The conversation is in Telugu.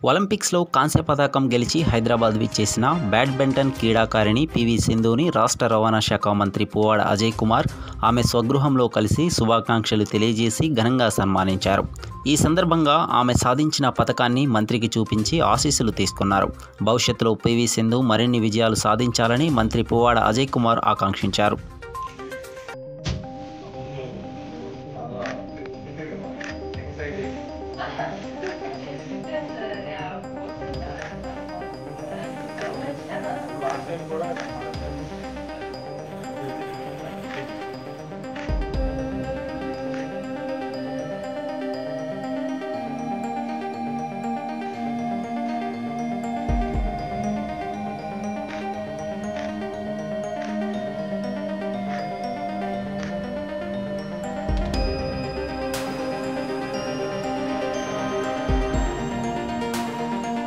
ఒలింపిక్స్లో కాంస్య పతాకం గెలిచి హైదరాబాద్ విచ్చేసిన బ్యాడ్మింటన్ క్రీడాకారిణి పివి సింధుని రాష్ట్ర రవాణా శాఖ మంత్రి పువ్వాడ అజయ్ కుమార్ ఆమె స్వగృహంలో కలిసి శుభాకాంక్షలు తెలియజేసి ఘనంగా సన్మానించారు. ఈ సందర్భంగా ఆమె సాధించిన పతకాన్ని మంత్రికి చూపించి ఆశీస్సులు తీసుకున్నారు. భవిష్యత్తులో పివి సింధు మరిన్ని విజయాలు సాధించాలని మంత్రి పువ్వాడ అజయ్ కుమార్ ఆకాంక్షించారు. Last time